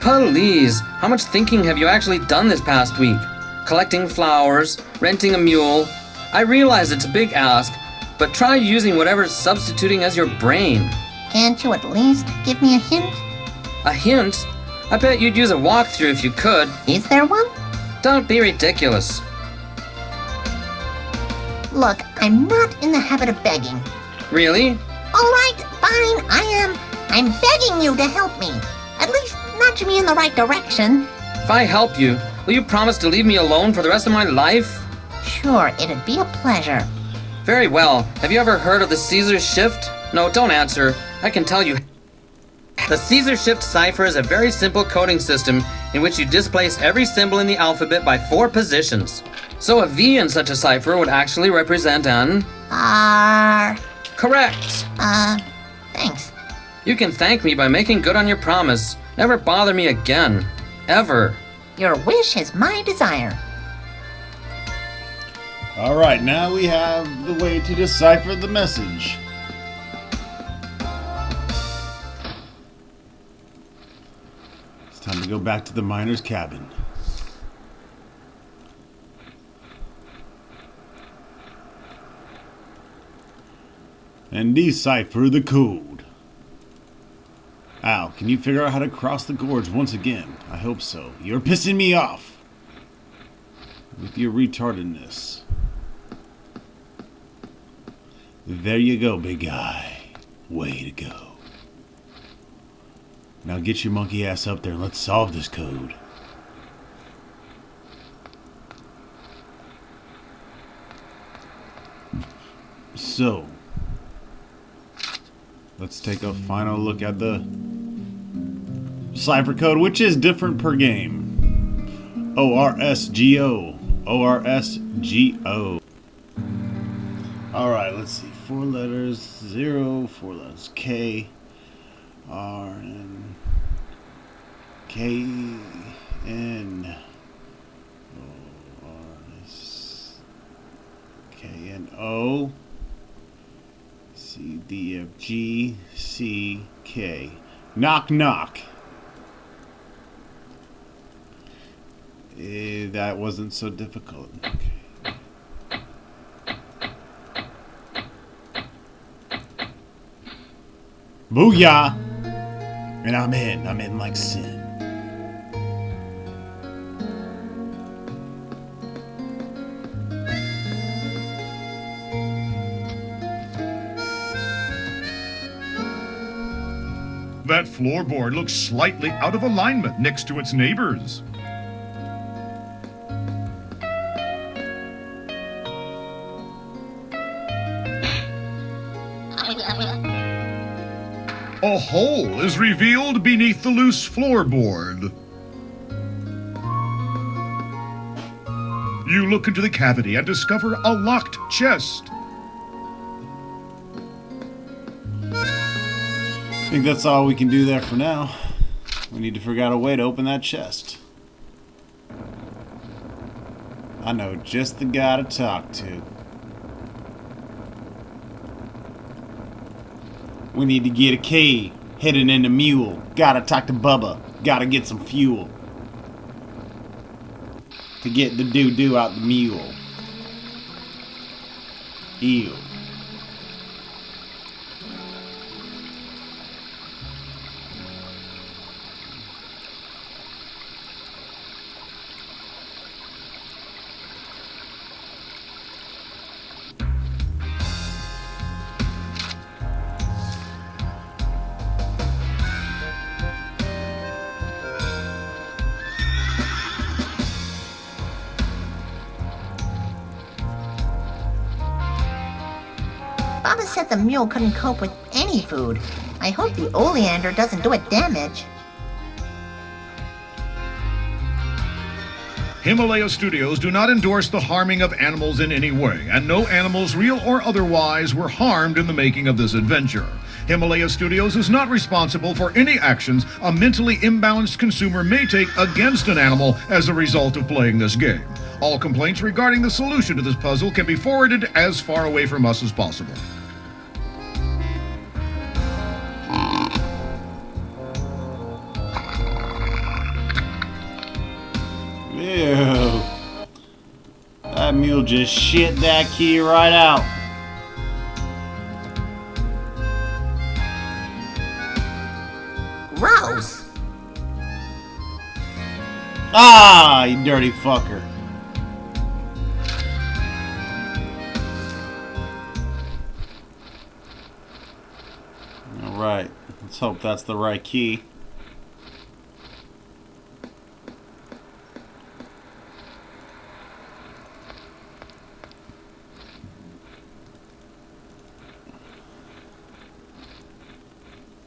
Please, how much thinking have you actually done this past week? Collecting flowers, renting a mule. I realize it's a big ask, but try using whatever's substituting as your brain. Can't you at least give me a hint? A hint? I bet you'd use a walkthrough if you could. Is there one? Don't be ridiculous. Look, I'm not in the habit of begging. Really? All right, fine, I'm begging you to help me. At least nudge me in the right direction. If I help you, will you promise to leave me alone for the rest of my life? Sure, it'd be a pleasure. Very well. Have you ever heard of the Caesar shift? No, don't answer. I can tell you. The Caesar shift cipher is a very simple coding system in which you displace every symbol in the alphabet by 4 positions. So a V in such a cipher would actually represent an... R. Correct. Thanks. You can thank me by making good on your promise. Never bother me again. Ever. Your wish is my desire. Alright, now we have the way to decipher the message. It's time to go back to the miner's cabin. And decipher the code. Al, can you figure out how to cross the gorge once again? I hope so. You're pissing me off with your retardedness. There you go, big guy. Way to go. Now get your monkey ass up there and let's solve this code. So, let's take a final look at the cipher code, which is different per game. O-R-S-G-O. O-R-S-G-O. Alright, let's see. 4 letters, 0, 4 letters, K, R, N, K, N, O, R, S, K, N, O, C, D, F, G, C, K. Knock, knock. That wasn't so difficult. Okay. Booyah! And I'm in like sin. That floorboard looks slightly out of alignment next to its neighbors. A hole is revealed beneath the loose floorboard. You look into the cavity and discover a locked chest. I think that's all we can do there for now. We need to figure out a way to open that chest. I know just the guy to talk to. We need to get a key hidden in the mule. Gotta talk to Bubba. Gotta get some fuel to get the doo-doo out the mule. Ew. Baba said the mule couldn't cope with any food. I hope the oleander doesn't do it damage. Himalaya Studios do not endorse the harming of animals in any way, and no animals, real or otherwise, were harmed in the making of this adventure. Himalaya Studios is not responsible for any actions a mentally imbalanced consumer may take against an animal as a result of playing this game. All complaints regarding the solution to this puzzle can be forwarded as far away from us as possible. That mule just shit that key right out. Gross. Ah, you dirty fucker. Alright, let's hope that's the right key.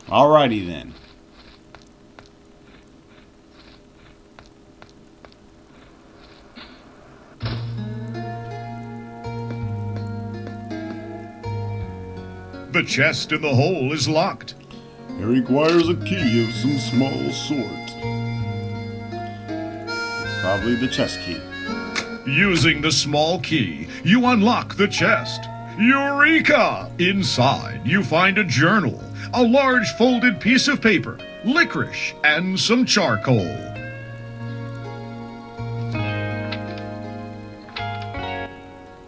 Alrighty then. The chest in the hole is locked. It requires a key of some small sort. Probably the chest key. Using the small key, you unlock the chest. Eureka! Inside, you find a journal, a large folded piece of paper, licorice, and some charcoal.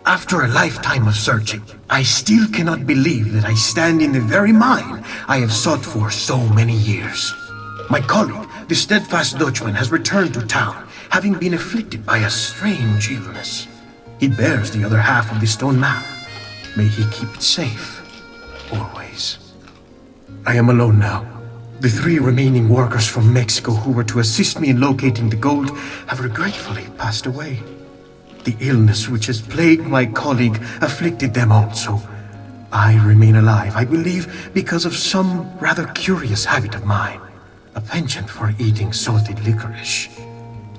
After a lifetime of searching, I still cannot believe that I stand in the very mine I have sought for so many years. My colleague, the steadfast Dutchman, has returned to town, having been afflicted by a strange illness. He bears the other half of the stone map. May he keep it safe, always. I am alone now. The 3 remaining workers from Mexico who were to assist me in locating the gold have regretfully passed away. The illness which has plagued my colleague afflicted them also. I remain alive, I believe, because of some rather curious habit of mine. A penchant for eating salted licorice.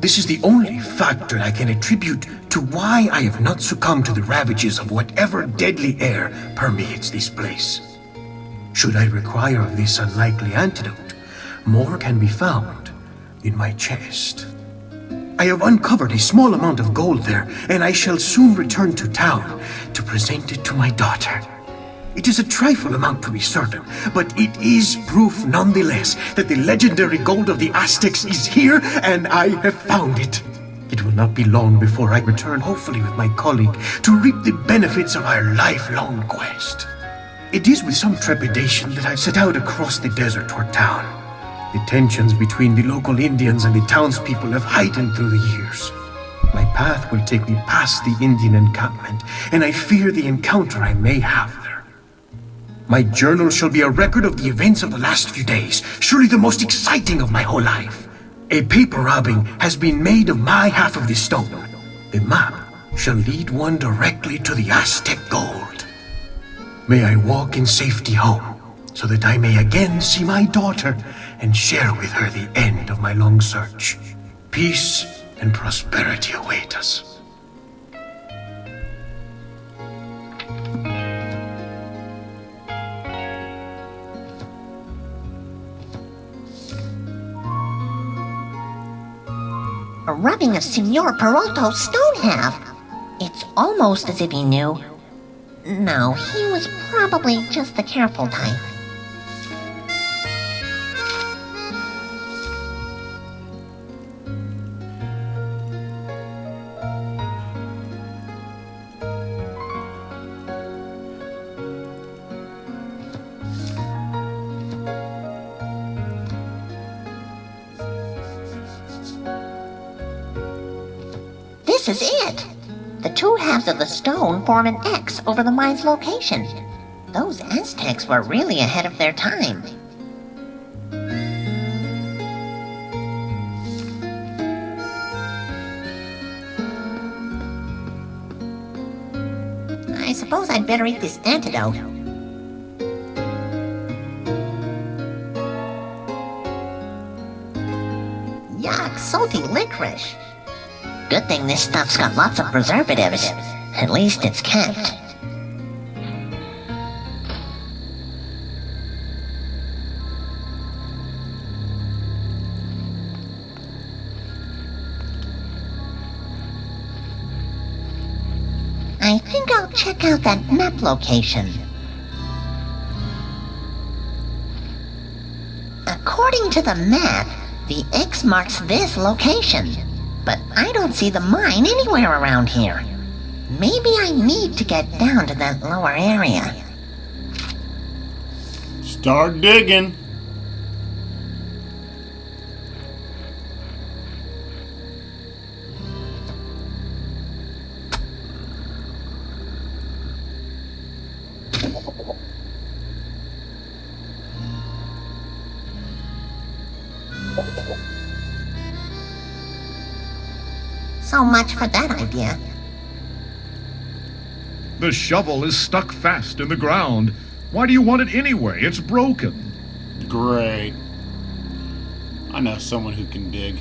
This is the only factor I can attribute to why I have not succumbed to the ravages of whatever deadly air permeates this place. Should I require of this unlikely antidote, more can be found in my chest. I have uncovered a small amount of gold there, and I shall soon return to town to present it to my daughter. It is a trifle amount to be certain, but it is proof nonetheless that the legendary gold of the Aztecs is here, and I have found it. It will not be long before I return, hopefully with my colleague, to reap the benefits of our lifelong quest. It is with some trepidation that I set out across the desert toward town. The tensions between the local Indians and the townspeople have heightened through the years. My path will take me past the Indian encampment, and I fear the encounter I may have there. My journal shall be a record of the events of the last few days, surely the most exciting of my whole life. A paper robbing has been made of my half of the stone. The map shall lead one directly to the Aztec gold. May I walk in safety home, so that I may again see my daughter and share with her the end of my long search. Peace and prosperity await us. A rubbing of Senor Peralto's stone half. It's almost as if he knew. No, he was probably just the careful type. This is it! The 2 halves of the stone form an X over the mine's location. Those Aztecs were really ahead of their time. I suppose I'd better eat this antidote. Yuck, salty licorice. Good thing this stuff's got lots of preservatives. At least it's kept. I think I'll check out that map location. According to the map, the X marks this location. But I don't see the mine anywhere around here. Maybe I need to get down to that lower area. Start digging. So much for that idea. The shovel is stuck fast in the ground. Why do you want it anyway? It's broken. Great. I know someone who can dig.